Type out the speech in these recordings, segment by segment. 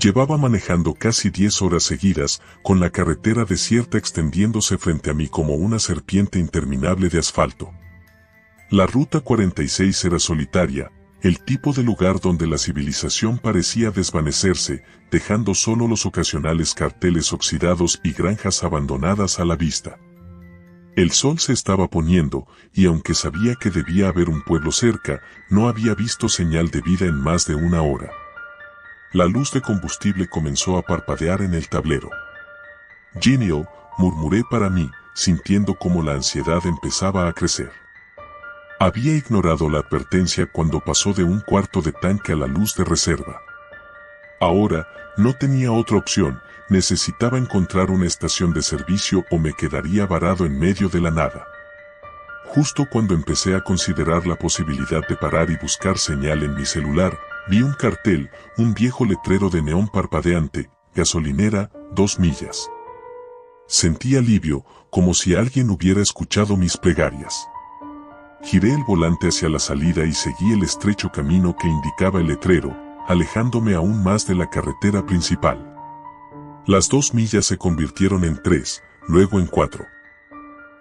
Llevaba manejando casi 10 horas seguidas, con la carretera desierta extendiéndose frente a mí como una serpiente interminable de asfalto. La Ruta 46 era solitaria, el tipo de lugar donde la civilización parecía desvanecerse, dejando solo los ocasionales carteles oxidados y granjas abandonadas a la vista. El sol se estaba poniendo, y aunque sabía que debía haber un pueblo cerca, no había visto señal de vida en más de una hora. La luz de combustible comenzó a parpadear en el tablero. Genial, murmuré para mí, sintiendo como la ansiedad empezaba a crecer. Había ignorado la advertencia cuando pasó de un cuarto de tanque a la luz de reserva. Ahora, no tenía otra opción, necesitaba encontrar una estación de servicio o me quedaría varado en medio de la nada. Justo cuando empecé a considerar la posibilidad de parar y buscar señal en mi celular, vi un cartel, un viejo letrero de neón parpadeante, gasolinera, 2 millas. Sentí alivio, como si alguien hubiera escuchado mis plegarias. Giré el volante hacia la salida y seguí el estrecho camino que indicaba el letrero, alejándome aún más de la carretera principal. Las 2 millas se convirtieron en 3, luego en 4.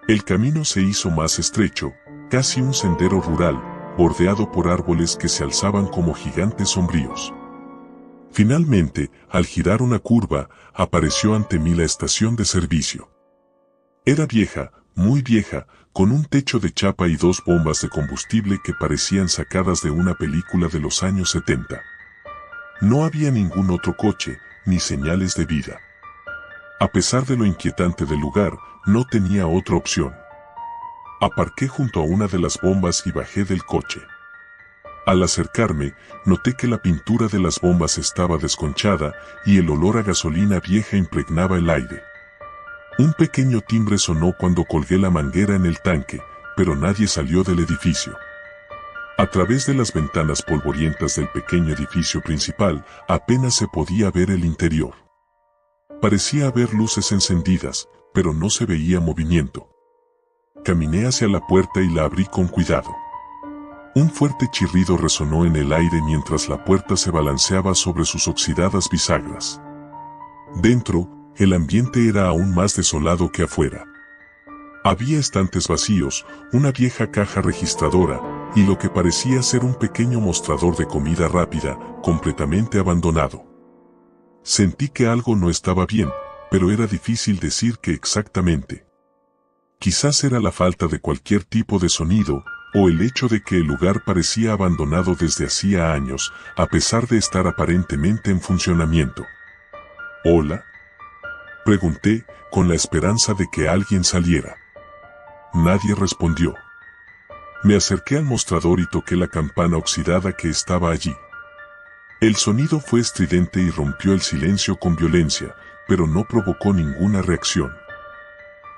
El camino se hizo más estrecho, casi un sendero rural, bordeado por árboles que se alzaban como gigantes sombríos. Finalmente, al girar una curva, apareció ante mí la estación de servicio. Era vieja, muy vieja, con un techo de chapa y 2 bombas de combustible que parecían sacadas de una película de los años 70. No había ningún otro coche, ni señales de vida. A pesar de lo inquietante del lugar, no tenía otra opción. Aparqué junto a una de las bombas y bajé del coche. Al acercarme, noté que la pintura de las bombas estaba desconchada y el olor a gasolina vieja impregnaba el aire. Un pequeño timbre sonó cuando colgué la manguera en el tanque, pero nadie salió del edificio. A través de las ventanas polvorientas del pequeño edificio principal, apenas se podía ver el interior. Parecía haber luces encendidas, pero no se veía movimiento. Caminé hacia la puerta y la abrí con cuidado. Un fuerte chirrido resonó en el aire mientras la puerta se balanceaba sobre sus oxidadas bisagras. Dentro, el ambiente era aún más desolado que afuera. Había estantes vacíos, una vieja caja registradora, y lo que parecía ser un pequeño mostrador de comida rápida, completamente abandonado. Sentí que algo no estaba bien, pero era difícil decir qué exactamente. Quizás era la falta de cualquier tipo de sonido, o el hecho de que el lugar parecía abandonado desde hacía años, a pesar de estar aparentemente en funcionamiento. ¿Hola?, pregunté, con la esperanza de que alguien saliera. Nadie respondió. Me acerqué al mostrador y toqué la campana oxidada que estaba allí. El sonido fue estridente y rompió el silencio con violencia, pero no provocó ninguna reacción.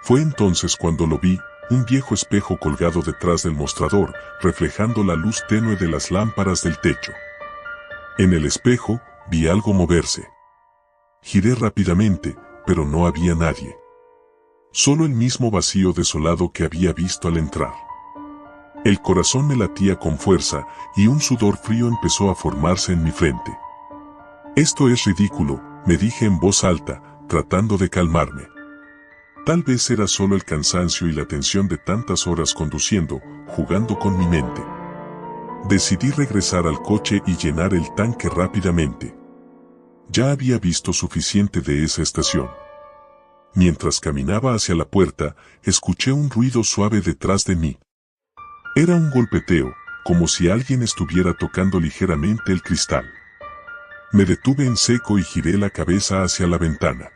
Fue entonces cuando lo vi, un viejo espejo colgado detrás del mostrador, reflejando la luz tenue de las lámparas del techo. En el espejo, vi algo moverse. Giré rápidamente, pero no había nadie. Solo el mismo vacío desolado que había visto al entrar. El corazón me latía con fuerza, y un sudor frío empezó a formarse en mi frente. Esto es ridículo, me dije en voz alta, tratando de calmarme. Tal vez era solo el cansancio y la tensión de tantas horas conduciendo, jugando con mi mente. Decidí regresar al coche y llenar el tanque rápidamente. Ya había visto suficiente de esa estación. Mientras caminaba hacia la puerta, escuché un ruido suave detrás de mí. Era un golpeteo, como si alguien estuviera tocando ligeramente el cristal. Me detuve en seco y giré la cabeza hacia la ventana.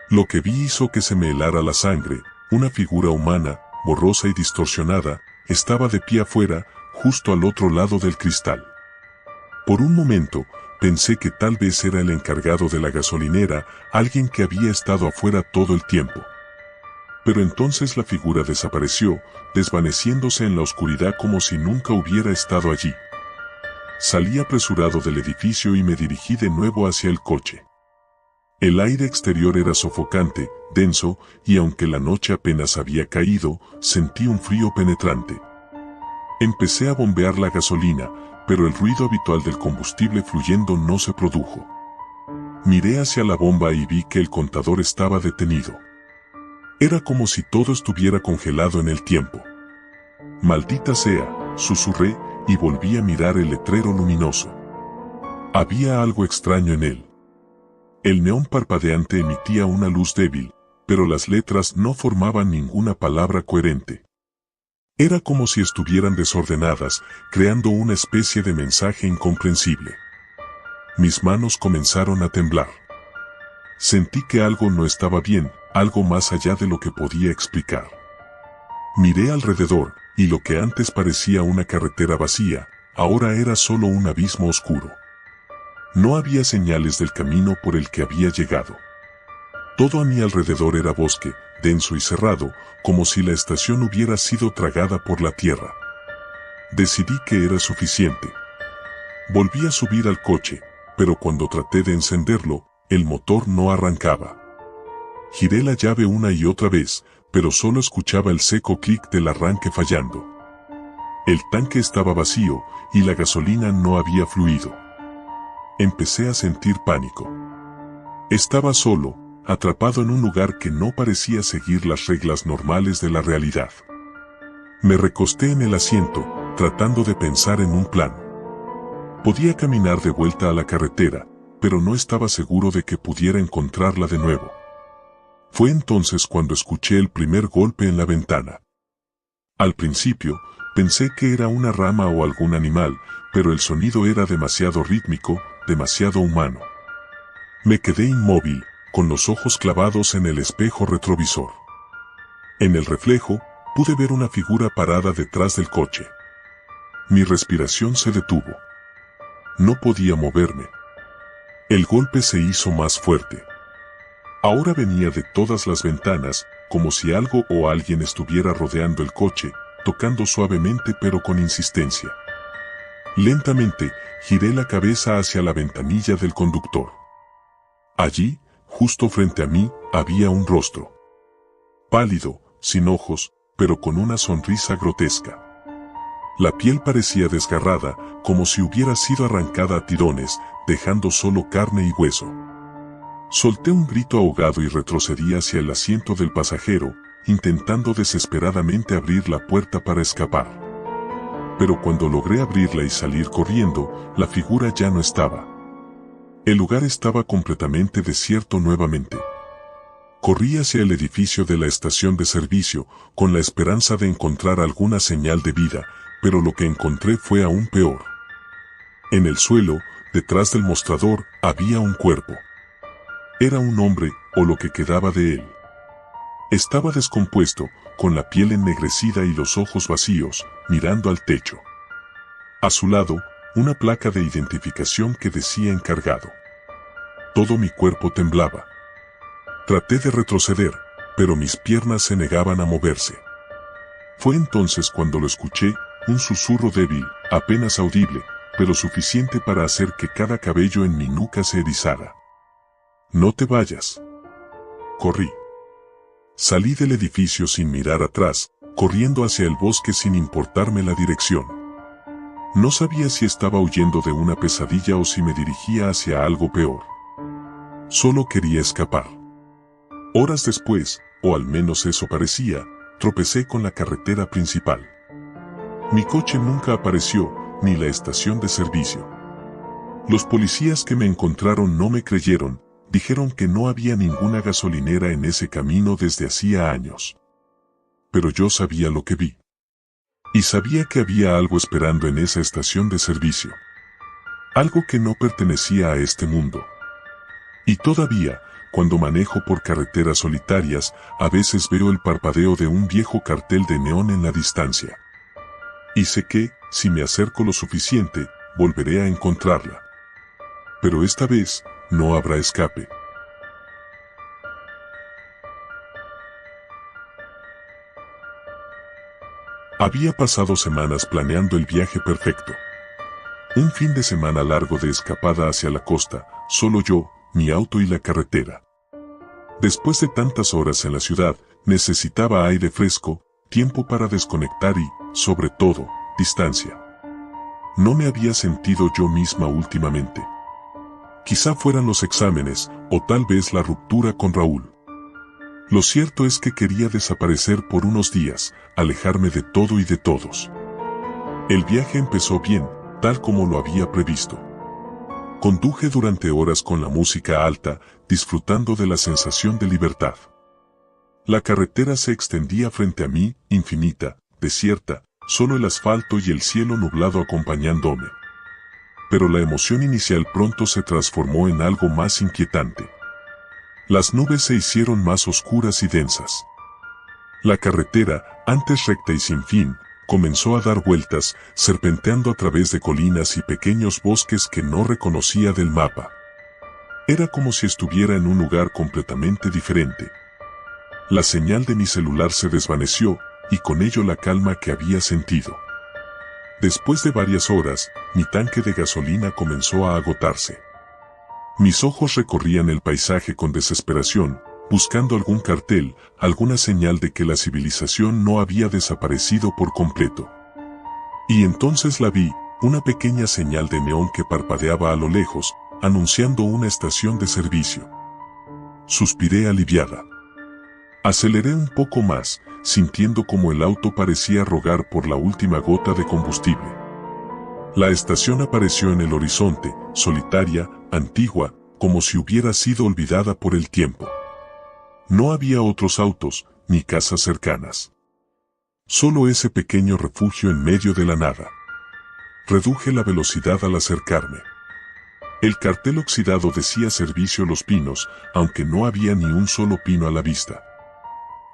Lo que vi hizo que se me helara la sangre. Una figura humana, borrosa y distorsionada, estaba de pie afuera, justo al otro lado del cristal. Por un momento, pensé que tal vez era el encargado de la gasolinera, alguien que había estado afuera todo el tiempo. Pero entonces la figura desapareció, desvaneciéndose en la oscuridad como si nunca hubiera estado allí. Salí apresurado del edificio y me dirigí de nuevo hacia el coche. El aire exterior era sofocante, denso, y aunque la noche apenas había caído, sentí un frío penetrante. Empecé a bombear la gasolina, pero el ruido habitual del combustible fluyendo no se produjo. Miré hacia la bomba y vi que el contador estaba detenido. Era como si todo estuviera congelado en el tiempo. Maldita sea, susurré, y volví a mirar el letrero luminoso. Había algo extraño en él. El neón parpadeante emitía una luz débil, pero las letras no formaban ninguna palabra coherente. Era como si estuvieran desordenadas, creando una especie de mensaje incomprensible. Mis manos comenzaron a temblar. Sentí que algo no estaba bien, algo más allá de lo que podía explicar. Miré alrededor, y lo que antes parecía una carretera vacía, ahora era solo un abismo oscuro. No había señales del camino por el que había llegado. Todo a mi alrededor era bosque, denso y cerrado, como si la estación hubiera sido tragada por la tierra. Decidí que era suficiente. Volví a subir al coche, pero cuando traté de encenderlo, el motor no arrancaba. Giré la llave una y otra vez, pero solo escuchaba el seco clic del arranque fallando. El tanque estaba vacío, y la gasolina no había fluido. Empecé a sentir pánico. Estaba solo, atrapado en un lugar que no parecía seguir las reglas normales de la realidad. Me recosté en el asiento, tratando de pensar en un plan. Podía caminar de vuelta a la carretera, pero no estaba seguro de que pudiera encontrarla de nuevo. Fue entonces cuando escuché el primer golpe en la ventana. Al principio, pensé que era una rama o algún animal, pero el sonido era demasiado rítmico, demasiado humano. Me quedé inmóvil, con los ojos clavados en el espejo retrovisor. En el reflejo, pude ver una figura parada detrás del coche. Mi respiración se detuvo. No podía moverme. El golpe se hizo más fuerte. Ahora venía de todas las ventanas, como si algo o alguien estuviera rodeando el coche, tocando suavemente pero con insistencia. Lentamente, giré la cabeza hacia la ventanilla del conductor. Allí, justo frente a mí, había un rostro. Pálido, sin ojos, pero con una sonrisa grotesca. La piel parecía desgarrada, como si hubiera sido arrancada a tirones, dejando solo carne y hueso. Solté un grito ahogado y retrocedí hacia el asiento del pasajero, intentando desesperadamente abrir la puerta para escapar. Pero cuando logré abrirla y salir corriendo, la figura ya no estaba. El lugar estaba completamente desierto nuevamente. Corrí hacia el edificio de la estación de servicio, con la esperanza de encontrar alguna señal de vida, pero lo que encontré fue aún peor. En el suelo, detrás del mostrador, había un cuerpo. Era un hombre, o lo que quedaba de él. Estaba descompuesto, con la piel ennegrecida y los ojos vacíos, mirando al techo. A su lado, una placa de identificación que decía encargado. Todo mi cuerpo temblaba. Traté de retroceder, pero mis piernas se negaban a moverse. Fue entonces cuando lo escuché, un susurro débil, apenas audible, pero suficiente para hacer que cada cabello en mi nuca se erizara. No te vayas. Corrí. Salí del edificio sin mirar atrás, corriendo hacia el bosque sin importarme la dirección. No sabía si estaba huyendo de una pesadilla o si me dirigía hacia algo peor. Solo quería escapar. Horas después, o al menos eso parecía, tropecé con la carretera principal. Mi coche nunca apareció, ni la estación de servicio. Los policías que me encontraron no me creyeron, dijeron que no había ninguna gasolinera en ese camino desde hacía años. Pero yo sabía lo que vi. Y sabía que había algo esperando en esa estación de servicio. Algo que no pertenecía a este mundo. Y todavía, cuando manejo por carreteras solitarias, a veces veo el parpadeo de un viejo cartel de neón en la distancia. Y sé que, si me acerco lo suficiente, volveré a encontrarla. Pero esta vez, no habrá escape. Había pasado semanas planeando el viaje perfecto. Un fin de semana largo de escapada hacia la costa, solo yo, mi auto y la carretera. Después de tantas horas en la ciudad, necesitaba aire fresco, tiempo para desconectar y, sobre todo, distancia. No me había sentido yo misma últimamente. Quizá fueran los exámenes, o tal vez la ruptura con Raúl. Lo cierto es que quería desaparecer por unos días, alejarme de todo y de todos. El viaje empezó bien, tal como lo había previsto. Conduje durante horas con la música alta, disfrutando de la sensación de libertad. La carretera se extendía frente a mí, infinita, desierta, solo el asfalto y el cielo nublado acompañándome. Pero la emoción inicial pronto se transformó en algo más inquietante. Las nubes se hicieron más oscuras y densas. La carretera, antes recta y sin fin, comenzó a dar vueltas, serpenteando a través de colinas y pequeños bosques que no reconocía del mapa. Era como si estuviera en un lugar completamente diferente. La señal de mi celular se desvaneció, y con ello la calma que había sentido. Después de varias horas, mi tanque de gasolina comenzó a agotarse. Mis ojos recorrían el paisaje con desesperación, buscando algún cartel, alguna señal de que la civilización no había desaparecido por completo. Y entonces la vi, una pequeña señal de neón que parpadeaba a lo lejos, anunciando una estación de servicio. Suspiré aliviada. Aceleré un poco más, sintiendo como el auto parecía rogar por la última gota de combustible. La estación apareció en el horizonte, solitaria, antigua, como si hubiera sido olvidada por el tiempo. No había otros autos, ni casas cercanas. Solo ese pequeño refugio en medio de la nada. Reduje la velocidad al acercarme. El cartel oxidado decía Servicio Los Pinos, aunque no había ni un solo pino a la vista.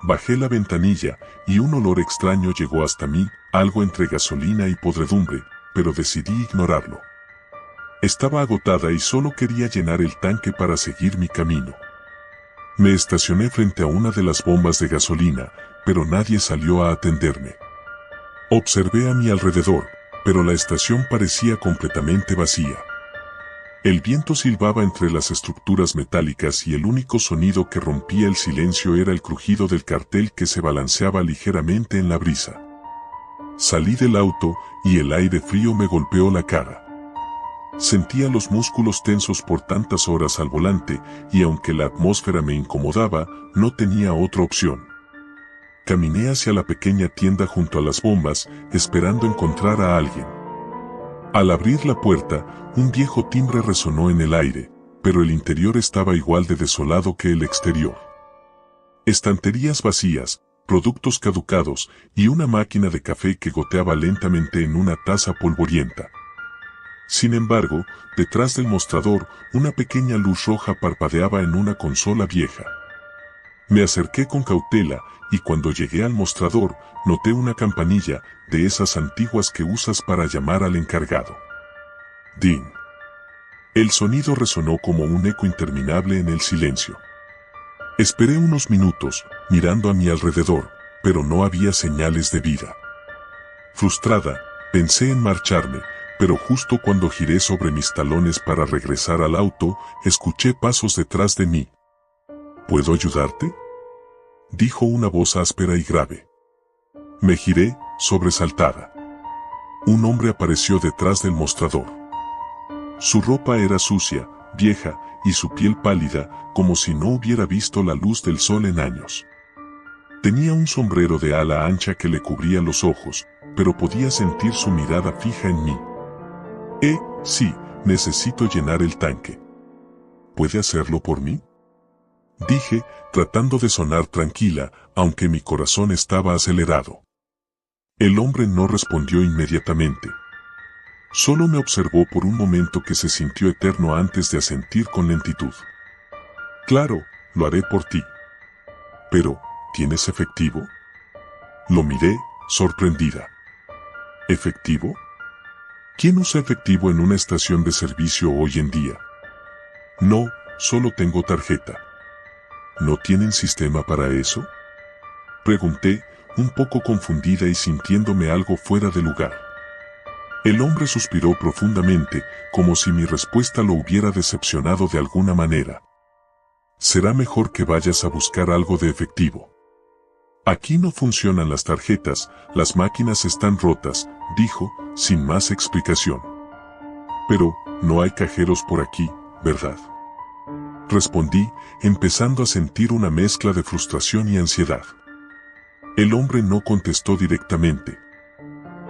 Bajé la ventanilla, y un olor extraño llegó hasta mí, algo entre gasolina y podredumbre, pero decidí ignorarlo. Estaba agotada y solo quería llenar el tanque para seguir mi camino. Me estacioné frente a una de las bombas de gasolina, pero nadie salió a atenderme. Observé a mi alrededor, pero la estación parecía completamente vacía. El viento silbaba entre las estructuras metálicas y el único sonido que rompía el silencio era el crujido del cartel que se balanceaba ligeramente en la brisa. Salí del auto y el aire frío me golpeó la cara. Sentía los músculos tensos por tantas horas al volante y aunque la atmósfera me incomodaba, no tenía otra opción. Caminé hacia la pequeña tienda junto a las bombas, esperando encontrar a alguien. Al abrir la puerta, un viejo timbre resonó en el aire, pero el interior estaba igual de desolado que el exterior. Estanterías vacías, productos caducados y una máquina de café que goteaba lentamente en una taza polvorienta. Sin embargo, detrás del mostrador, una pequeña luz roja parpadeaba en una consola vieja. Me acerqué con cautela, y cuando llegué al mostrador, noté una campanilla, de esas antiguas que usas para llamar al encargado. ¡Ding! El sonido resonó como un eco interminable en el silencio. Esperé unos minutos, mirando a mi alrededor, pero no había señales de vida. Frustrada, pensé en marcharme, pero justo cuando giré sobre mis talones para regresar al auto, escuché pasos detrás de mí. ¿Puedo ayudarte?, dijo una voz áspera y grave. Me giré, sobresaltada. Un hombre apareció detrás del mostrador. Su ropa era sucia, vieja, y su piel pálida, como si no hubiera visto la luz del sol en años. Tenía un sombrero de ala ancha que le cubría los ojos, pero podía sentir su mirada fija en mí. Sí, necesito llenar el tanque. ¿Puede hacerlo por mí?, dije, tratando de sonar tranquila, aunque mi corazón estaba acelerado. El hombre no respondió inmediatamente. Solo me observó por un momento que se sintió eterno antes de asentir con lentitud. Claro, lo haré por ti. Pero, ¿tienes efectivo?, lo miré, sorprendida. ¿Efectivo? ¿Quién usa efectivo en una estación de servicio hoy en día? No, solo tengo tarjeta. ¿No tienen sistema para eso?, pregunté, un poco confundida y sintiéndome algo fuera de lugar. El hombre suspiró profundamente, como si mi respuesta lo hubiera decepcionado de alguna manera. Será mejor que vayas a buscar algo de efectivo. Aquí no funcionan las tarjetas, las máquinas están rotas, dijo, sin más explicación. Pero, ¿no hay cajeros por aquí?, ¿verdad?, respondí, empezando a sentir una mezcla de frustración y ansiedad. El hombre no contestó directamente.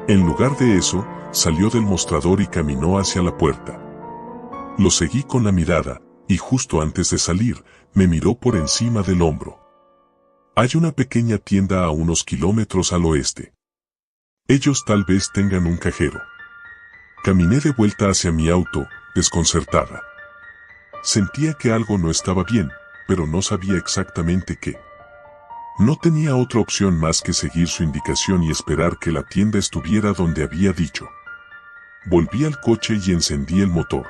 En lugar de eso, salió del mostrador y caminó hacia la puerta. Lo seguí con la mirada, y justo antes de salir, me miró por encima del hombro. Hay una pequeña tienda a unos kilómetros al oeste. Ellos tal vez tengan un cajero. Caminé de vuelta hacia mi auto, desconcertada. Sentía que algo no estaba bien, pero no sabía exactamente qué. No tenía otra opción más que seguir su indicación y esperar que la tienda estuviera donde había dicho. Volví al coche y encendí el motor.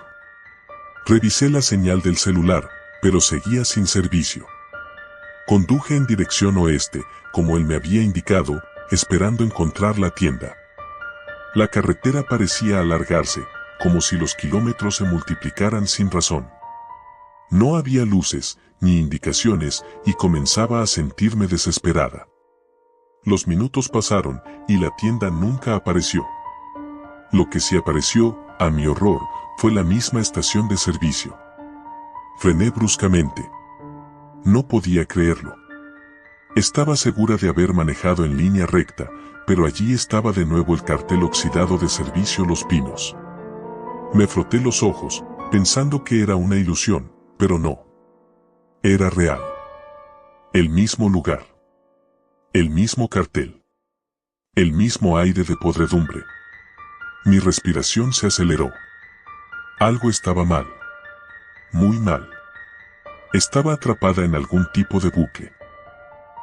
Revisé la señal del celular, pero seguía sin servicio. Conduje en dirección oeste, como él me había indicado, esperando encontrar la tienda. La carretera parecía alargarse, como si los kilómetros se multiplicaran sin razón. No había luces, ni indicaciones, y comenzaba a sentirme desesperada. Los minutos pasaron, y la tienda nunca apareció. Lo que sí apareció, a mi horror, fue la misma estación de servicio. Frené bruscamente. No podía creerlo. Estaba segura de haber manejado en línea recta, pero allí estaba de nuevo el cartel oxidado de Servicio Los Pinos. Me froté los ojos, pensando que era una ilusión, pero no. Era real. El mismo lugar. El mismo cartel. El mismo aire de podredumbre. Mi respiración se aceleró. Algo estaba mal. Muy mal. Estaba atrapada en algún tipo de bucle.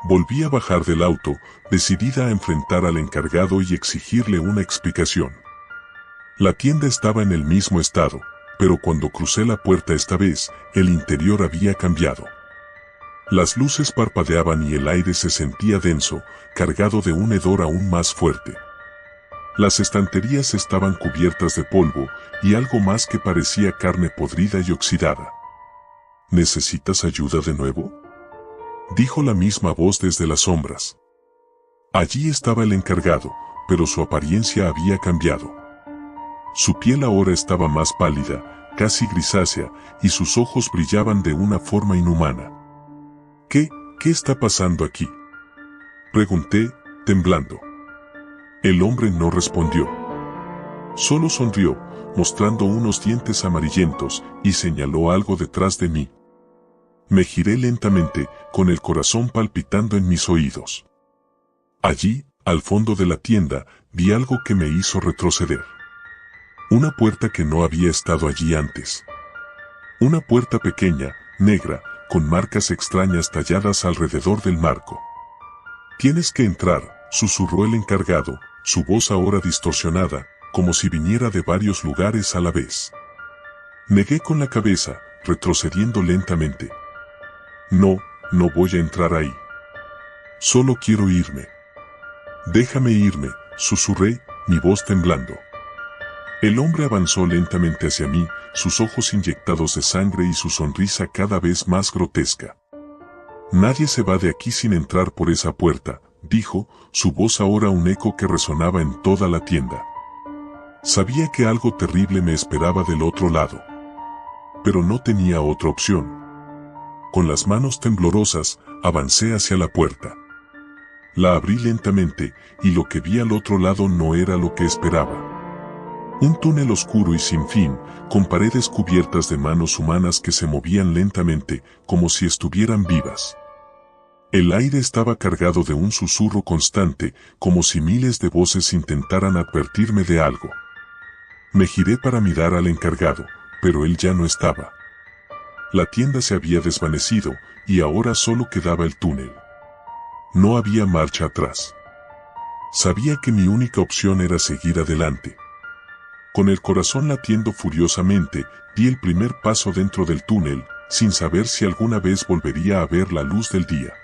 Volví a bajar del auto, decidida a enfrentar al encargado y exigirle una explicación. La tienda estaba en el mismo estado, pero cuando crucé la puerta esta vez, el interior había cambiado. Las luces parpadeaban y el aire se sentía denso, cargado de un hedor aún más fuerte. Las estanterías estaban cubiertas de polvo y algo más que parecía carne podrida y oxidada. ¿Necesitas ayuda de nuevo?, dijo la misma voz desde las sombras. Allí estaba el encargado, pero su apariencia había cambiado. Su piel ahora estaba más pálida, casi grisácea, y sus ojos brillaban de una forma inhumana. ¿Qué está pasando aquí?, pregunté, temblando. El hombre no respondió. Solo sonrió, mostrando unos dientes amarillentos, y señaló algo detrás de mí. Me giré lentamente, con el corazón palpitando en mis oídos. Allí, al fondo de la tienda, vi algo que me hizo retroceder. Una puerta que no había estado allí antes. Una puerta pequeña, negra, con marcas extrañas talladas alrededor del marco. «Tienes que entrar», susurró el encargado, su voz ahora distorsionada, como si viniera de varios lugares a la vez. Negué con la cabeza, retrocediendo lentamente. No voy a entrar ahí. Solo quiero irme. Déjame irme, susurré, mi voz temblando. El hombre avanzó lentamente hacia mí, sus ojos inyectados de sangre y su sonrisa cada vez más grotesca. Nadie se va de aquí sin entrar por esa puerta, dijo, su voz ahora un eco que resonaba en toda la tienda. Sabía que algo terrible me esperaba del otro lado. Pero no tenía otra opción. Con las manos temblorosas, avancé hacia la puerta. La abrí lentamente, y lo que vi al otro lado no era lo que esperaba. Un túnel oscuro y sin fin, con paredes cubiertas de manos humanas que se movían lentamente, como si estuvieran vivas. El aire estaba cargado de un susurro constante, como si miles de voces intentaran advertirme de algo. Me giré para mirar al encargado, pero él ya no estaba. La tienda se había desvanecido, y ahora solo quedaba el túnel. No había marcha atrás. Sabía que mi única opción era seguir adelante. Con el corazón latiendo furiosamente, di el primer paso dentro del túnel, sin saber si alguna vez volvería a ver la luz del día.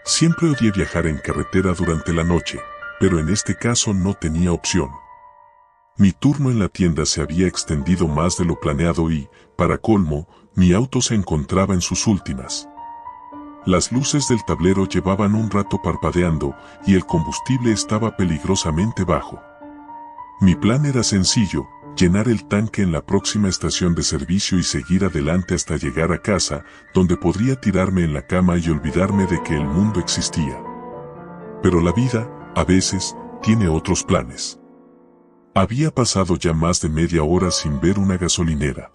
Siempre odié viajar en carretera durante la noche, pero en este caso no tenía opción. Mi turno en la tienda se había extendido más de lo planeado y, para colmo, mi auto se encontraba en sus últimas. Las luces del tablero llevaban un rato parpadeando y el combustible estaba peligrosamente bajo. Mi plan era sencillo: llenar el tanque en la próxima estación de servicio y seguir adelante hasta llegar a casa, donde podría tirarme en la cama y olvidarme de que el mundo existía. Pero la vida, a veces, tiene otros planes. Había pasado ya más de media hora sin ver una gasolinera.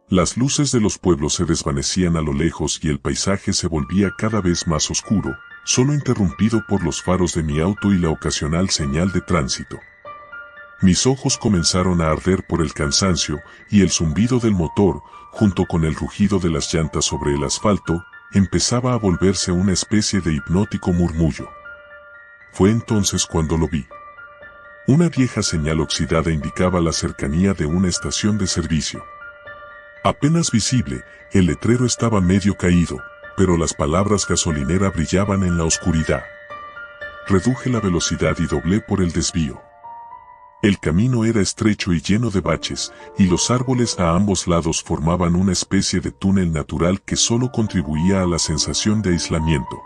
Las luces de los pueblos se desvanecían a lo lejos y el paisaje se volvía cada vez más oscuro, solo interrumpido por los faros de mi auto y la ocasional señal de tránsito. Mis ojos comenzaron a arder por el cansancio, y el zumbido del motor, junto con el rugido de las llantas sobre el asfalto, empezaba a volverse una especie de hipnótico murmullo. Fue entonces cuando lo vi. Una vieja señal oxidada indicaba la cercanía de una estación de servicio. Apenas visible, el letrero estaba medio caído, pero las palabras gasolinera brillaban en la oscuridad. Reduje la velocidad y doblé por el desvío. El camino era estrecho y lleno de baches, y los árboles a ambos lados formaban una especie de túnel natural que solo contribuía a la sensación de aislamiento.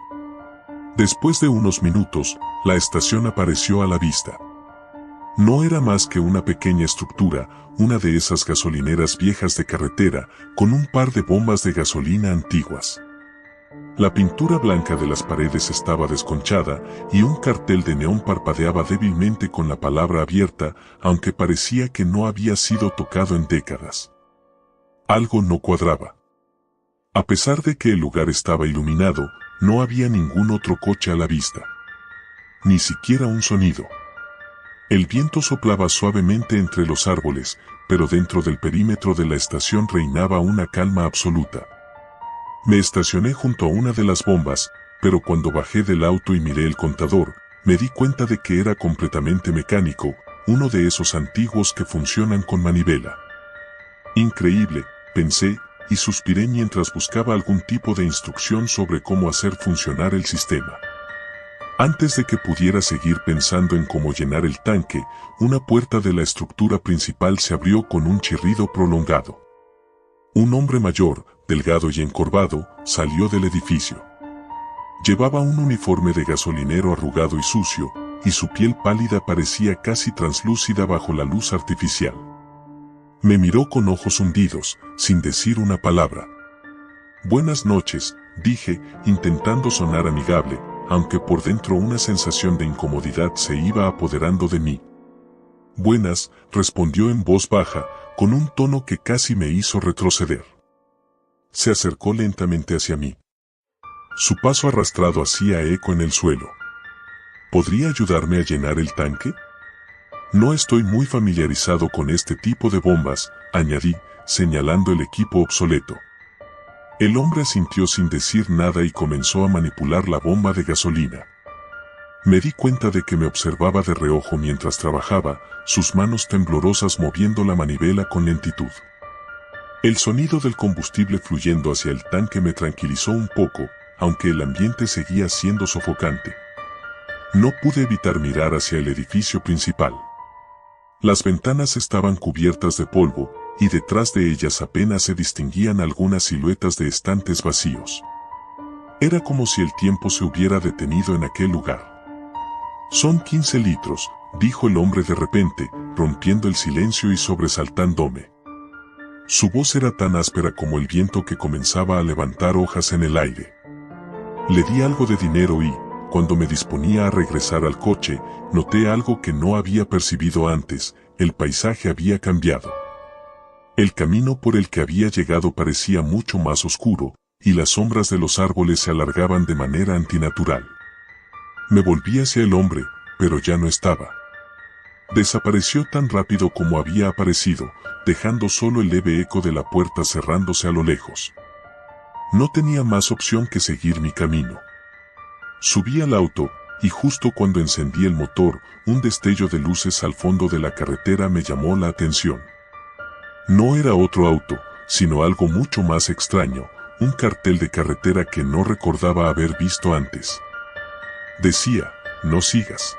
Después de unos minutos, la estación apareció a la vista. No era más que una pequeña estructura, una de esas gasolineras viejas de carretera, con un par de bombas de gasolina antiguas. La pintura blanca de las paredes estaba desconchada, y un cartel de neón parpadeaba débilmente con la palabra abierta, aunque parecía que no había sido tocado en décadas. Algo no cuadraba. A pesar de que el lugar estaba iluminado, no había ningún otro coche a la vista. Ni siquiera un sonido. El viento soplaba suavemente entre los árboles, pero dentro del perímetro de la estación reinaba una calma absoluta. Me estacioné junto a una de las bombas, pero cuando bajé del auto y miré el contador, me di cuenta de que era completamente mecánico, uno de esos antiguos que funcionan con manivela. Increíble, pensé, y suspiré mientras buscaba algún tipo de instrucción sobre cómo hacer funcionar el sistema. Antes de que pudiera seguir pensando en cómo llenar el tanque, una puerta de la estructura principal se abrió con un chirrido prolongado. Un hombre mayor, delgado y encorvado, salió del edificio. Llevaba un uniforme de gasolinero arrugado y sucio, y su piel pálida parecía casi translúcida bajo la luz artificial. Me miró con ojos hundidos, sin decir una palabra. «Buenas noches», dije, intentando sonar amigable, aunque por dentro una sensación de incomodidad se iba apoderando de mí. «Buenas», respondió en voz baja, con un tono que casi me hizo retroceder. Se acercó lentamente hacia mí. Su paso arrastrado hacía eco en el suelo. ¿Podría ayudarme a llenar el tanque? No estoy muy familiarizado con este tipo de bombas, añadí, señalando el equipo obsoleto. El hombre asintió sin decir nada y comenzó a manipular la bomba de gasolina. Me di cuenta de que me observaba de reojo mientras trabajaba, sus manos temblorosas moviendo la manivela con lentitud. El sonido del combustible fluyendo hacia el tanque me tranquilizó un poco, aunque el ambiente seguía siendo sofocante. No pude evitar mirar hacia el edificio principal. Las ventanas estaban cubiertas de polvo, y detrás de ellas apenas se distinguían algunas siluetas de estantes vacíos. Era como si el tiempo se hubiera detenido en aquel lugar. «Son 15 litros», dijo el hombre de repente, rompiendo el silencio y sobresaltándome. Su voz era tan áspera como el viento que comenzaba a levantar hojas en el aire. Le di algo de dinero y, cuando me disponía a regresar al coche, noté algo que no había percibido antes: el paisaje había cambiado. El camino por el que había llegado parecía mucho más oscuro, y las sombras de los árboles se alargaban de manera antinatural. Me volví hacia el hombre, pero ya no estaba. Desapareció tan rápido como había aparecido, dejando solo el leve eco de la puerta cerrándose a lo lejos. No tenía más opción que seguir mi camino. Subí al auto, y justo cuando encendí el motor, un destello de luces al fondo de la carretera me llamó la atención. No era otro auto, sino algo mucho más extraño, un cartel de carretera que no recordaba haber visto antes. Decía: «No sigas».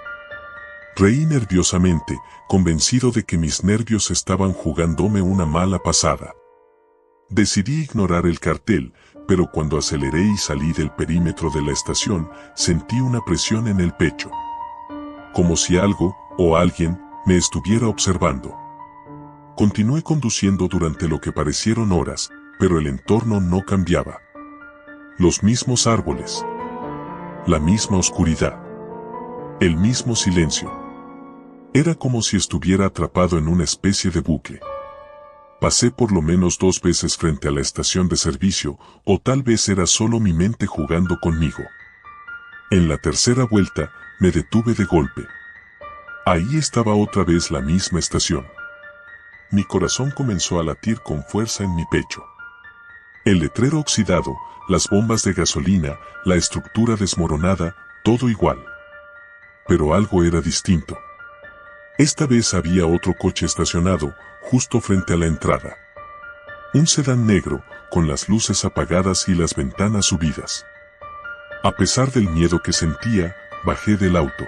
Reí nerviosamente, convencido de que mis nervios estaban jugándome una mala pasada. Decidí ignorar el cartel, pero cuando aceleré y salí del perímetro de la estación, sentí una presión en el pecho. Como si algo, o alguien, me estuviera observando. Continué conduciendo durante lo que parecieron horas, pero el entorno no cambiaba. Los mismos árboles. La misma oscuridad. El mismo silencio. Era como si estuviera atrapado en una especie de bucle. Pasé por lo menos 2 veces frente a la estación de servicio, o tal vez era solo mi mente jugando conmigo. En la tercera vuelta, me detuve de golpe. Ahí estaba otra vez la misma estación. Mi corazón comenzó a latir con fuerza en mi pecho. El letrero oxidado, las bombas de gasolina, la estructura desmoronada, todo igual. Pero algo era distinto. Esta vez había otro coche estacionado, justo frente a la entrada. Un sedán negro, con las luces apagadas y las ventanas subidas. A pesar del miedo que sentía, bajé del auto.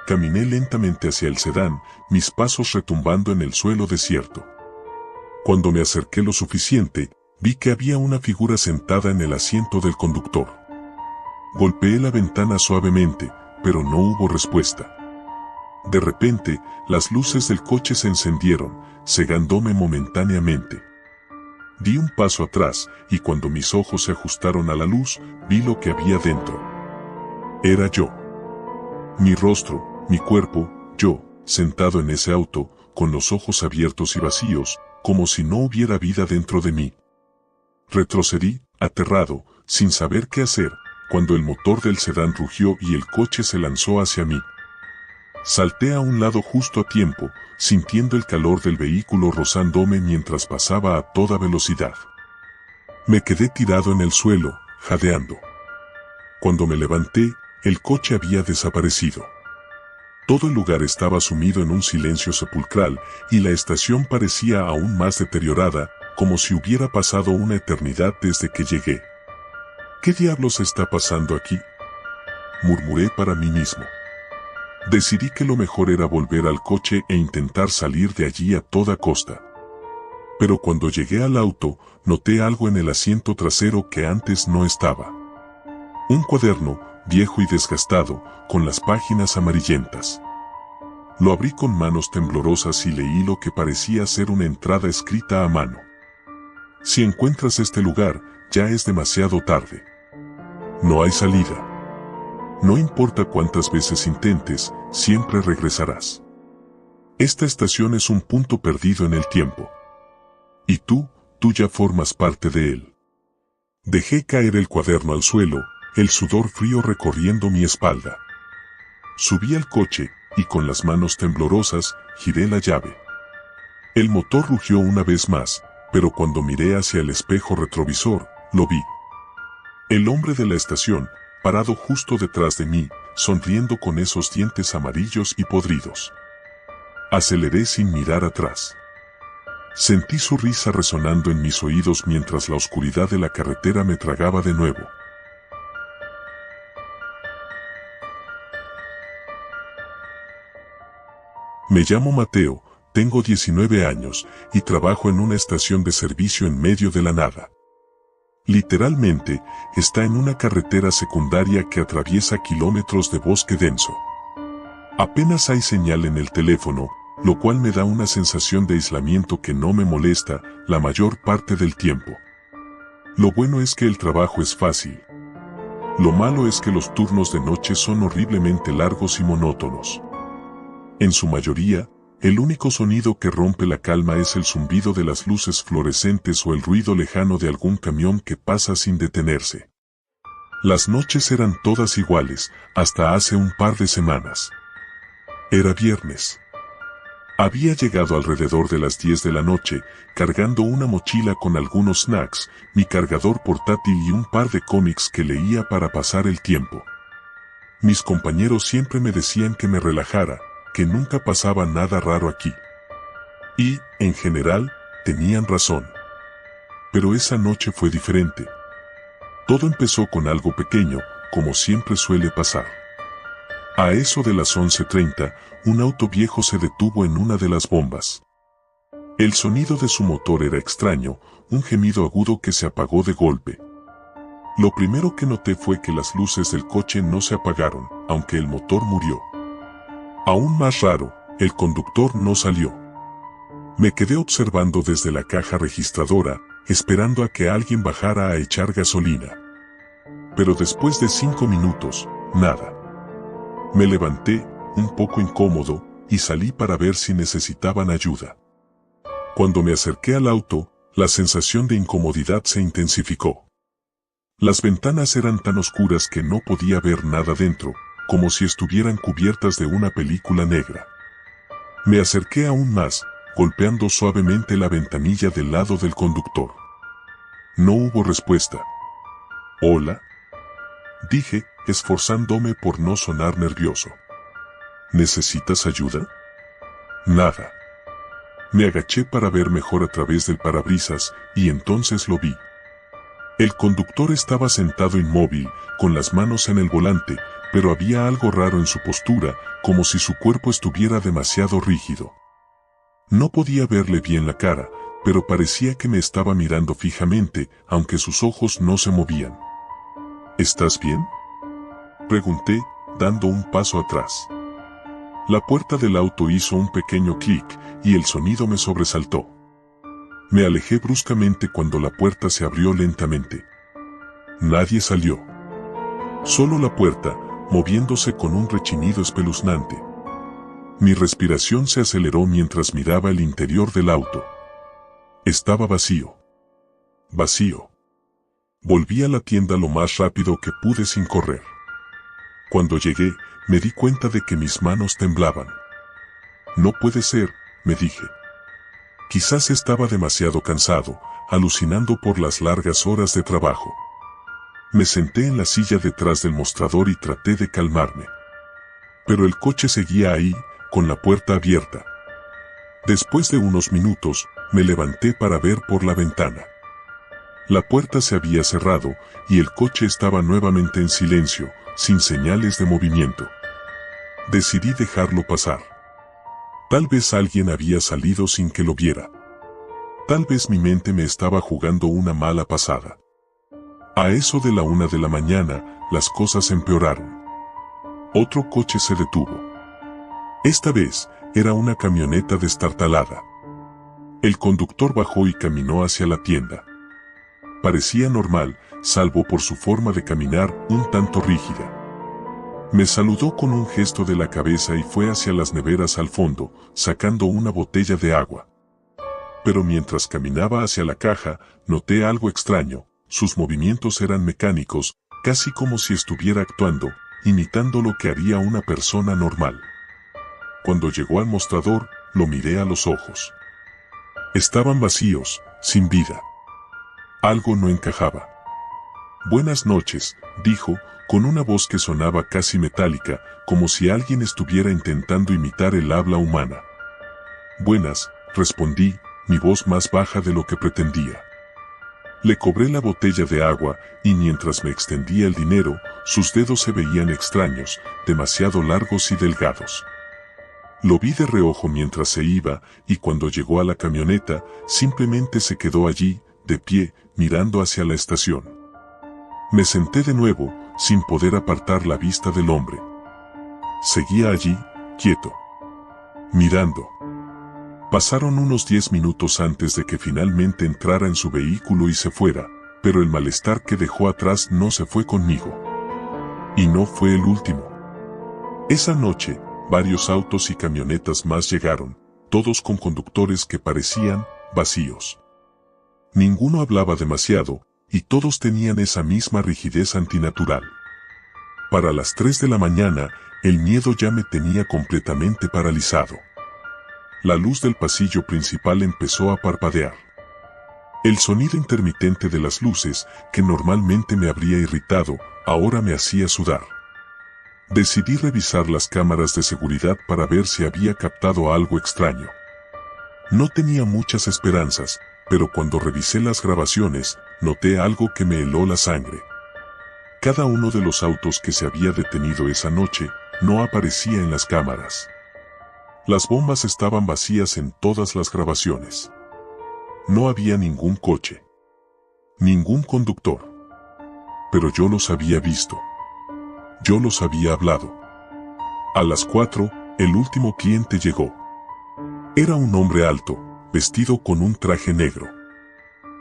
Caminé lentamente hacia el sedán, mis pasos retumbando en el suelo desierto. Cuando me acerqué lo suficiente, vi que había una figura sentada en el asiento del conductor. Golpeé la ventana suavemente, pero no hubo respuesta. De repente, las luces del coche se encendieron, cegándome momentáneamente. Di un paso atrás, y cuando mis ojos se ajustaron a la luz, vi lo que había dentro. Era yo. Mi rostro, mi cuerpo, yo, sentado en ese auto, con los ojos abiertos y vacíos, como si no hubiera vida dentro de mí. Retrocedí, aterrado, sin saber qué hacer, cuando el motor del sedán rugió y el coche se lanzó hacia mí. Salté a un lado justo a tiempo, sintiendo el calor del vehículo rozándome mientras pasaba a toda velocidad. Me quedé tirado en el suelo, jadeando. Cuando me levanté, el coche había desaparecido. Todo el lugar estaba sumido en un silencio sepulcral, y la estación parecía aún más deteriorada, como si hubiera pasado una eternidad desde que llegué. ¿Qué diablos está pasando aquí?, murmuré para mí mismo. Decidí que lo mejor era volver al coche e intentar salir de allí a toda costa. Pero cuando llegué al auto, noté algo en el asiento trasero que antes no estaba. Un cuaderno, viejo y desgastado, con las páginas amarillentas. Lo abrí con manos temblorosas y leí lo que parecía ser una entrada escrita a mano. Si encuentras este lugar, ya es demasiado tarde. No hay salida. No importa cuántas veces intentes, siempre regresarás. Esta estación es un punto perdido en el tiempo. Y tú ya formas parte de él. Dejé caer el cuaderno al suelo, el sudor frío recorriendo mi espalda. Subí al coche, y con las manos temblorosas, giré la llave. El motor rugió una vez más, pero cuando miré hacia el espejo retrovisor, lo vi. El hombre de la estación, parado justo detrás de mí, sonriendo con esos dientes amarillos y podridos. Aceleré sin mirar atrás. Sentí su risa resonando en mis oídos mientras la oscuridad de la carretera me tragaba de nuevo. Me llamo Mateo, tengo 19 años, y trabajo en una estación de servicio en medio de la nada. Literalmente, está en una carretera secundaria que atraviesa kilómetros de bosque denso. Apenas hay señal en el teléfono, lo cual me da una sensación de aislamiento que no me molesta la mayor parte del tiempo. Lo bueno es que el trabajo es fácil. Lo malo es que los turnos de noche son horriblemente largos y monótonos. En su mayoría, el único sonido que rompe la calma es el zumbido de las luces fluorescentes o el ruido lejano de algún camión que pasa sin detenerse. Las noches eran todas iguales, hasta hace un par de semanas. Era viernes. Había llegado alrededor de las 10 de la noche, cargando una mochila con algunos snacks, mi cargador portátil y un par de cómics que leía para pasar el tiempo. Mis compañeros siempre me decían que me relajara, que nunca pasaba nada raro aquí. Y, en general, tenían razón. Pero esa noche fue diferente. Todo empezó con algo pequeño, como siempre suele pasar. A eso de las 11:30, un auto viejo se detuvo en una de las bombas. El sonido de su motor era extraño, un gemido agudo que se apagó de golpe. Lo primero que noté fue que las luces del coche no se apagaron, aunque el motor murió. Aún más raro, El conductor no salió. Me quedé observando desde la caja registradora, esperando a que alguien bajara a echar gasolina. Pero después de 5 minutos, nada. Me levanté, un poco incómodo, y salí para ver si necesitaban ayuda. Cuando me acerqué al auto, la sensación de incomodidad se intensificó. Las ventanas eran tan oscuras que no podía ver nada dentro, como si estuvieran cubiertas de una película negra. Me acerqué aún más, golpeando suavemente la ventanilla del lado del conductor. No hubo respuesta. «¿Hola?», dije, esforzándome por no sonar nervioso. «¿Necesitas ayuda?». «Nada». Me agaché para ver mejor a través del parabrisas, y entonces lo vi. El conductor estaba sentado inmóvil, con las manos en el volante, pero había algo raro en su postura, como si su cuerpo estuviera demasiado rígido. No podía verle bien la cara, pero parecía que me estaba mirando fijamente, aunque sus ojos no se movían. «¿Estás bien?», pregunté, dando un paso atrás. La puerta del auto hizo un pequeño clic, y el sonido me sobresaltó. Me alejé bruscamente cuando la puerta se abrió lentamente. Nadie salió. Solo la puerta, moviéndose con un rechinido espeluznante. Mi respiración se aceleró mientras miraba el interior del auto. Estaba vacío. Vacío. Volví a la tienda lo más rápido que pude sin correr. Cuando llegué, me di cuenta de que mis manos temblaban. «No puede ser», me dije. Quizás estaba demasiado cansado, alucinando por las largas horas de trabajo. Me senté en la silla detrás del mostrador y traté de calmarme. Pero el coche seguía ahí, con la puerta abierta. Después de unos minutos, me levanté para ver por la ventana. La puerta se había cerrado, y el coche estaba nuevamente en silencio, sin señales de movimiento. Decidí dejarlo pasar. Tal vez alguien había salido sin que lo viera. Tal vez mi mente me estaba jugando una mala pasada. A eso de la 1 de la mañana, las cosas empeoraron. Otro coche se detuvo. Esta vez, era una camioneta destartalada. El conductor bajó y caminó hacia la tienda. Parecía normal, salvo por su forma de caminar un tanto rígida. Me saludó con un gesto de la cabeza y fue hacia las neveras al fondo, sacando una botella de agua. Pero mientras caminaba hacia la caja, noté algo extraño. Sus movimientos eran mecánicos, casi como si estuviera actuando, imitando lo que haría una persona normal. Cuando llegó al mostrador, lo miré a los ojos. Estaban vacíos, sin vida. Algo no encajaba. «Buenas noches», dijo, con una voz que sonaba casi metálica, como si alguien estuviera intentando imitar el habla humana. «Buenas», respondí, mi voz más baja de lo que pretendía. Le cobré la botella de agua, y mientras me extendía el dinero, sus dedos se veían extraños, demasiado largos y delgados. Lo vi de reojo mientras se iba, y cuando llegó a la camioneta, simplemente se quedó allí, de pie, mirando hacia la estación. Me senté de nuevo, sin poder apartar la vista del hombre. Seguía allí, quieto. Mirando. Pasaron unos 10 minutos antes de que finalmente entrara en su vehículo y se fuera, pero el malestar que dejó atrás no se fue conmigo. Y no fue el último. Esa noche, varios autos y camionetas más llegaron, todos con conductores que parecían vacíos. Ninguno hablaba demasiado, y todos tenían esa misma rigidez antinatural. Para las 3 de la mañana, el miedo ya me tenía completamente paralizado. La luz del pasillo principal empezó a parpadear. El sonido intermitente de las luces, que normalmente me habría irritado, ahora me hacía sudar. Decidí revisar las cámaras de seguridad para ver si había captado algo extraño. No tenía muchas esperanzas, pero cuando revisé las grabaciones, noté algo que me heló la sangre. Cada uno de los autos que se había detenido esa noche, no aparecía en las cámaras. Las bombas estaban vacías en todas las grabaciones. No había ningún coche. Ningún conductor. Pero yo los había visto. Yo los había hablado. A las 4, El último cliente llegó. Era un hombre alto, vestido con un traje negro.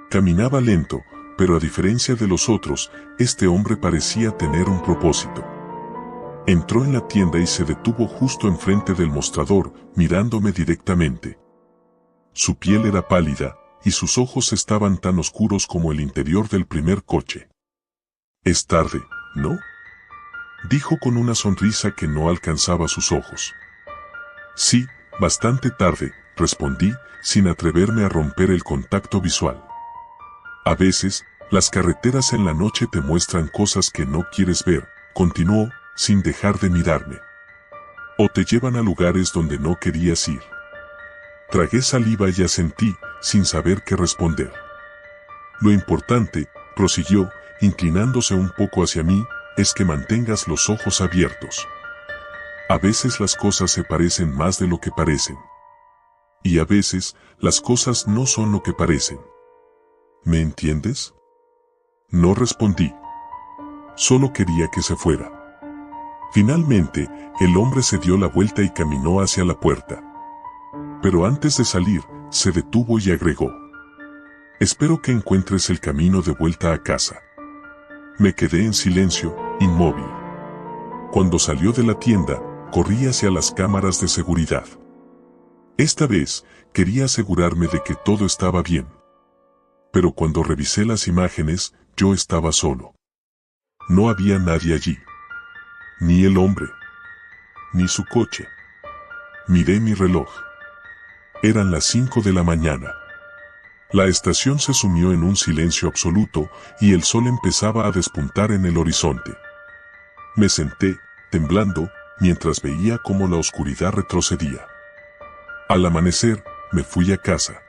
Caminaba lento, pero a diferencia de los otros, este hombre parecía tener un propósito. Entró en la tienda y se detuvo justo enfrente del mostrador, mirándome directamente. Su piel era pálida, y sus ojos estaban tan oscuros como el interior del primer coche. «Es tarde, ¿no?», dijo con una sonrisa que no alcanzaba sus ojos. «Sí, bastante tarde», respondí, sin atreverme a romper el contacto visual. «A veces, las carreteras en la noche te muestran cosas que no quieres ver», continuó, sin dejar de mirarme. «O te llevan a lugares donde no querías ir». Tragué saliva y asentí, sin saber qué responder. «Lo importante», prosiguió, inclinándose un poco hacia mí, «es que mantengas los ojos abiertos. A veces las cosas se parecen más de lo que parecen. Y a veces, las cosas no son lo que parecen. ¿Me entiendes?». No respondí. Solo quería que se fuera. Finalmente, el hombre se dio la vuelta y caminó hacia la puerta. Pero antes de salir, se detuvo y agregó: «Espero que encuentres el camino de vuelta a casa». Me quedé en silencio, inmóvil. Cuando salió de la tienda, corrí hacia las cámaras de seguridad. Esta vez, quería asegurarme de que todo estaba bien. Pero cuando revisé las imágenes, yo estaba solo. No había nadie allí. Ni el hombre. Ni su coche. Miré mi reloj. Eran las 5 de la mañana. La estación se sumió en un silencio absoluto y el sol empezaba a despuntar en el horizonte. Me senté, temblando, mientras veía cómo la oscuridad retrocedía. Al amanecer, me fui a casa.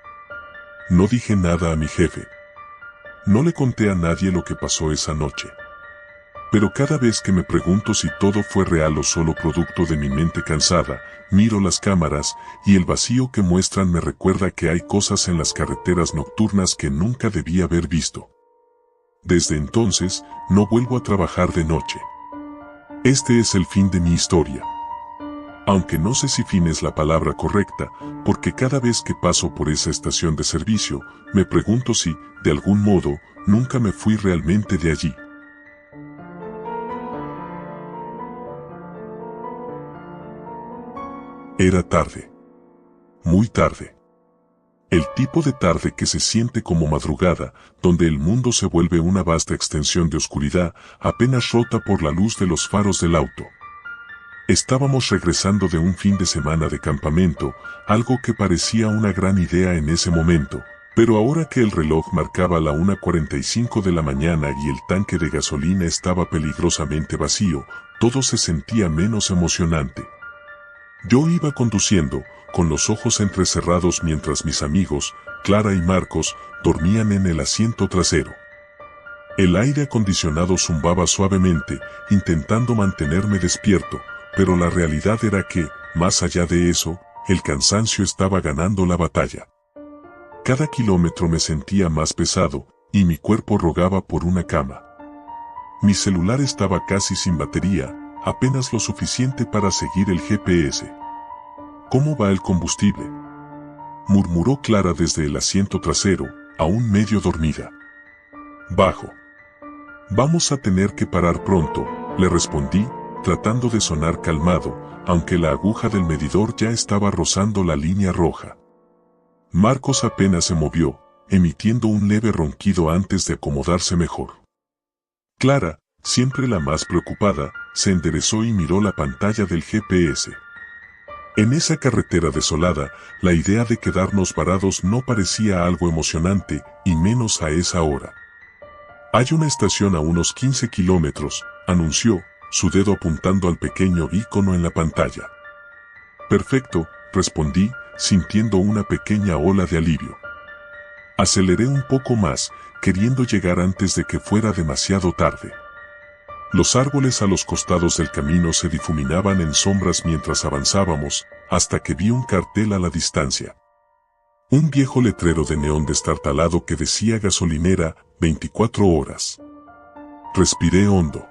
No dije nada a mi jefe. No le conté a nadie lo que pasó esa noche. Pero cada vez que me pregunto si todo fue real o solo producto de mi mente cansada, miro las cámaras, y el vacío que muestran me recuerda que hay cosas en las carreteras nocturnas que nunca debí haber visto. Desde entonces, no vuelvo a trabajar de noche. Este es el fin de mi historia. Aunque no sé si fin es la palabra correcta, porque cada vez que paso por esa estación de servicio, me pregunto si, de algún modo, nunca me fui realmente de allí. Era tarde. Muy tarde. El tipo de tarde que se siente como madrugada, donde el mundo se vuelve una vasta extensión de oscuridad, apenas rota por la luz de los faros del auto. Estábamos regresando de un fin de semana de campamento, algo que parecía una gran idea en ese momento, pero ahora que el reloj marcaba la 1:45 de la mañana y el tanque de gasolina estaba peligrosamente vacío, todo se sentía menos emocionante. Yo iba conduciendo, con los ojos entrecerrados mientras mis amigos, Clara y Marcos, dormían en el asiento trasero. El aire acondicionado zumbaba suavemente, intentando mantenerme despierto, pero la realidad era que, más allá de eso, el cansancio estaba ganando la batalla. Cada kilómetro me sentía más pesado, y mi cuerpo rogaba por una cama. Mi celular estaba casi sin batería, apenas lo suficiente para seguir el GPS. «¿Cómo va el combustible?», murmuró Clara desde el asiento trasero, aún medio dormida. «Bajo. Vamos a tener que parar pronto», le respondí, tratando de sonar calmado, aunque la aguja del medidor ya estaba rozando la línea roja. Marcos apenas se movió, emitiendo un leve ronquido antes de acomodarse mejor. Clara, siempre la más preocupada, se enderezó y miró la pantalla del GPS. En esa carretera desolada, la idea de quedarnos varados no parecía algo emocionante, y menos a esa hora. «Hay una estación a unos 15 kilómetros», anunció, su dedo apuntando al pequeño ícono en la pantalla. «Perfecto», respondí, sintiendo una pequeña ola de alivio. Aceleré un poco más, queriendo llegar antes de que fuera demasiado tarde. Los árboles a los costados del camino se difuminaban en sombras mientras avanzábamos, hasta que vi un cartel a la distancia. Un viejo letrero de neón destartalado que decía gasolinera, 24 horas. Respiré hondo.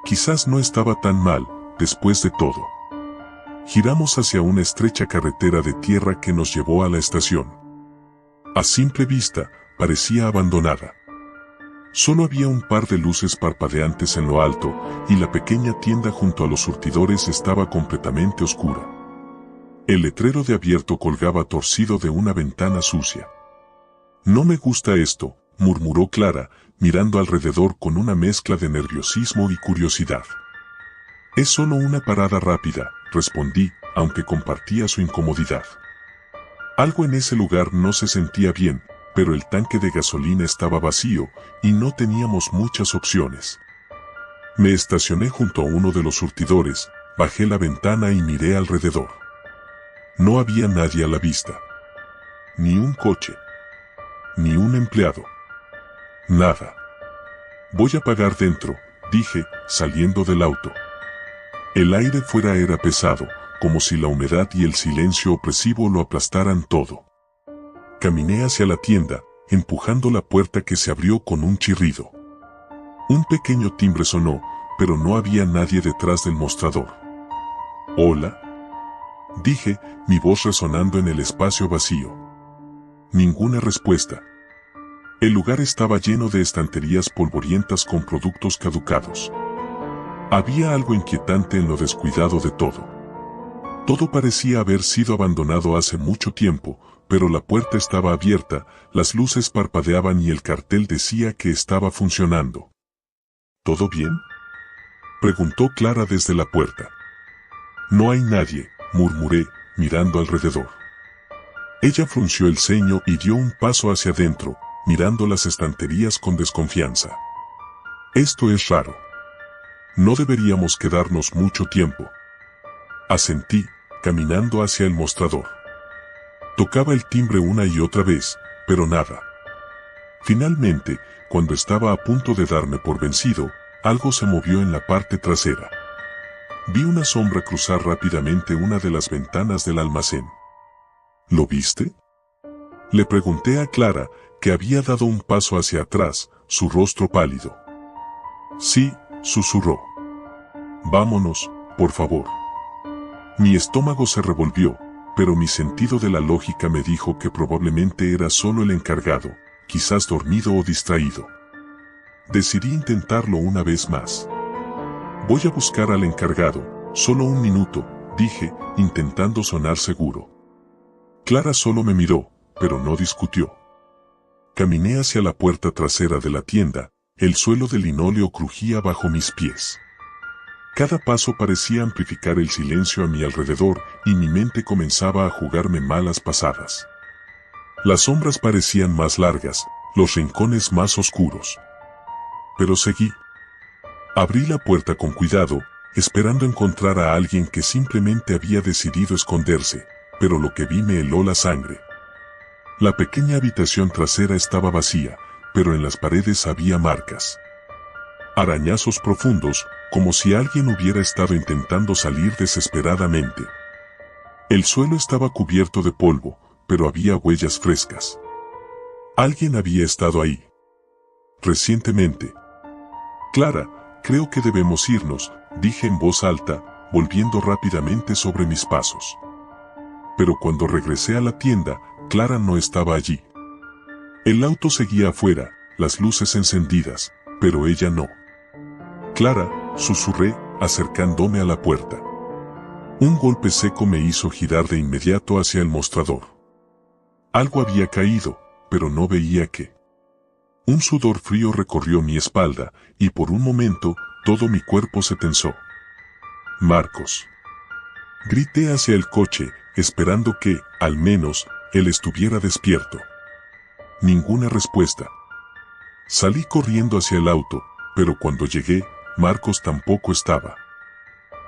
Quizás no estaba tan mal, después de todo. Giramos hacia una estrecha carretera de tierra que nos llevó a la estación. A simple vista, parecía abandonada. Solo había un par de luces parpadeantes en lo alto, y la pequeña tienda junto a los surtidores estaba completamente oscura. El letrero de abierto colgaba torcido de una ventana sucia. «No me gusta esto», murmuró Clara, mirando alrededor con una mezcla de nerviosismo y curiosidad. «Es solo una parada rápida», respondí, aunque compartía su incomodidad. Algo en ese lugar no se sentía bien, pero el tanque de gasolina estaba vacío y no teníamos muchas opciones. Me estacioné junto a uno de los surtidores, bajé la ventana y miré alrededor. No había nadie a la vista. Ni un coche. Ni un empleado. Nada. «Voy a pagar dentro», dije, saliendo del auto. El aire fuera era pesado, como si la humedad y el silencio opresivo lo aplastaran todo. Caminé hacia la tienda, empujando la puerta que se abrió con un chirrido. Un pequeño timbre sonó, pero no había nadie detrás del mostrador. «Hola», dije, mi voz resonando en el espacio vacío. Ninguna respuesta. El lugar estaba lleno de estanterías polvorientas con productos caducados. Había algo inquietante en lo descuidado de todo. Todo parecía haber sido abandonado hace mucho tiempo, pero la puerta estaba abierta, las luces parpadeaban y el cartel decía que estaba funcionando. «¿Todo bien?», preguntó Clara desde la puerta. «No hay nadie», murmuré, mirando alrededor. Ella frunció el ceño y dio un paso hacia adentro, mirando las estanterías con desconfianza. «Esto es raro. No deberíamos quedarnos mucho tiempo», asentí, caminando hacia el mostrador. Tocaba el timbre una y otra vez, pero nada. Finalmente, cuando estaba a punto de darme por vencido, algo se movió en la parte trasera. Vi una sombra cruzar rápidamente una de las ventanas del almacén. «¿Lo viste?», le pregunté a Clara, que había dado un paso hacia atrás, su rostro pálido. «Sí», susurró. «Vámonos, por favor». Mi estómago se revolvió, pero mi sentido de la lógica me dijo que probablemente era solo el encargado, quizás dormido o distraído. Decidí intentarlo una vez más. «Voy a buscar al encargado, solo un minuto», dije, intentando sonar seguro. Clara solo me miró, pero no discutió. Caminé hacia la puerta trasera de la tienda, el suelo de linóleo crujía bajo mis pies. Cada paso parecía amplificar el silencio a mi alrededor y mi mente comenzaba a jugarme malas pasadas. Las sombras parecían más largas, los rincones más oscuros. Pero seguí. Abrí la puerta con cuidado, esperando encontrar a alguien que simplemente había decidido esconderse, pero lo que vi me heló la sangre. La pequeña habitación trasera estaba vacía, pero en las paredes había marcas. Arañazos profundos, como si alguien hubiera estado intentando salir desesperadamente. El suelo estaba cubierto de polvo, pero había huellas frescas. Alguien había estado ahí. Recientemente. «Clara, creo que debemos irnos», dije en voz alta, volviendo rápidamente sobre mis pasos. Pero cuando regresé a la tienda, Clara no estaba allí. El auto seguía afuera, las luces encendidas, pero ella no. «Clara», susurré, acercándome a la puerta. Un golpe seco me hizo girar de inmediato hacia el mostrador. Algo había caído, pero no veía qué. Un sudor frío recorrió mi espalda, y por un momento, todo mi cuerpo se tensó. «Marcos». Grité hacia el coche, esperando que, al menos, él estuviera despierto. Ninguna respuesta. Salí corriendo hacia el auto, pero cuando llegué, Marcos tampoco estaba.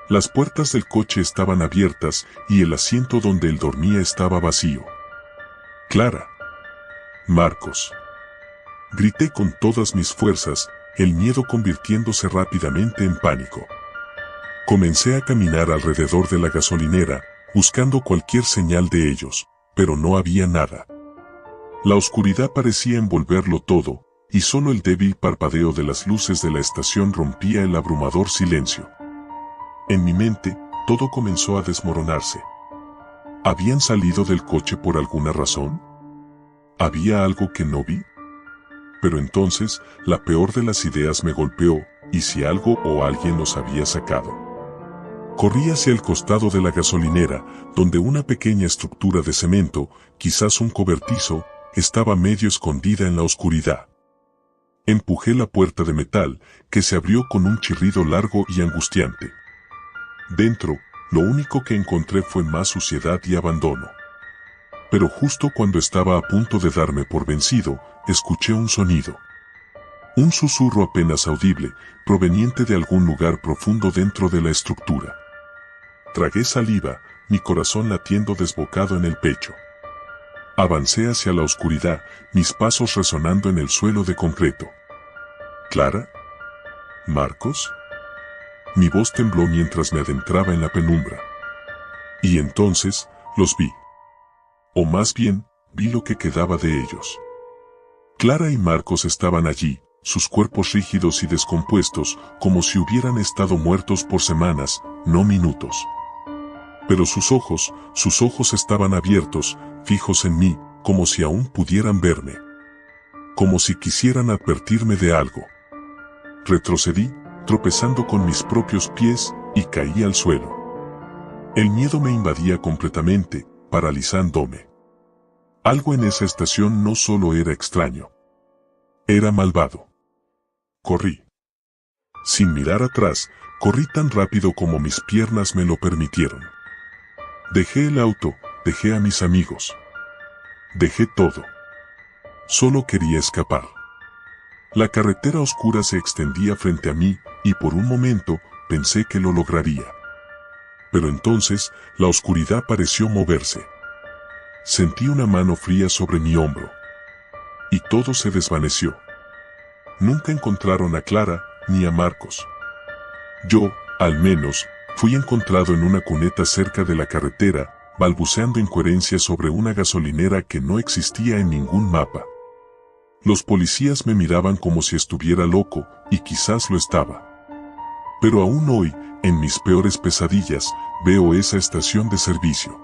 Las puertas del coche estaban abiertas y el asiento donde él dormía estaba vacío. «Clara». «Marcos». Grité con todas mis fuerzas, el miedo convirtiéndose rápidamente en pánico. Comencé a caminar alrededor de la gasolinera, buscando cualquier señal de ellos, pero no había nada. La oscuridad parecía envolverlo todo, y solo el débil parpadeo de las luces de la estación rompía el abrumador silencio. En mi mente, todo comenzó a desmoronarse. ¿Habían salido del coche por alguna razón? ¿Había algo que no vi? Pero entonces, la peor de las ideas me golpeó, ¿y si algo o alguien los había sacado? Corrí hacia el costado de la gasolinera, donde una pequeña estructura de cemento, quizás un cobertizo, estaba medio escondida en la oscuridad. Empujé la puerta de metal, que se abrió con un chirrido largo y angustiante. Dentro, lo único que encontré fue más suciedad y abandono. Pero justo cuando estaba a punto de darme por vencido, escuché un sonido. Un susurro apenas audible, proveniente de algún lugar profundo dentro de la estructura. Tragué saliva, mi corazón latiendo desbocado en el pecho. Avancé hacia la oscuridad, mis pasos resonando en el suelo de concreto. ¿Clara? ¿Marcos? Mi voz tembló mientras me adentraba en la penumbra. Y entonces, los vi. O más bien, vi lo que quedaba de ellos. Clara y Marcos estaban allí, sus cuerpos rígidos y descompuestos, como si hubieran estado muertos por semanas, no minutos. Pero sus ojos estaban abiertos, fijos en mí, como si aún pudieran verme. Como si quisieran advertirme de algo. Retrocedí, tropezando con mis propios pies, y caí al suelo. El miedo me invadía completamente, paralizándome. Algo en esa estación no solo era extraño. Era malvado. Corrí. Sin mirar atrás, corrí tan rápido como mis piernas me lo permitieron. Dejé el auto, dejé a mis amigos. Dejé todo. Solo quería escapar. La carretera oscura se extendía frente a mí, y por un momento, pensé que lo lograría. Pero entonces, la oscuridad pareció moverse. Sentí una mano fría sobre mi hombro. Y todo se desvaneció. Nunca encontraron a Clara, ni a Marcos. Yo, al menos, fui encontrado en una cuneta cerca de la carretera, balbuceando incoherencias sobre una gasolinera que no existía en ningún mapa. Los policías me miraban como si estuviera loco, y quizás lo estaba. Pero aún hoy, en mis peores pesadillas, veo esa estación de servicio.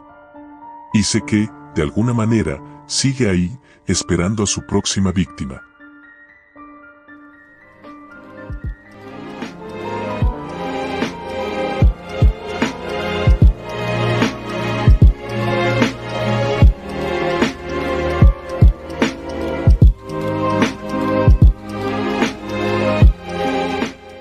Y sé que, de alguna manera, sigue ahí, esperando a su próxima víctima.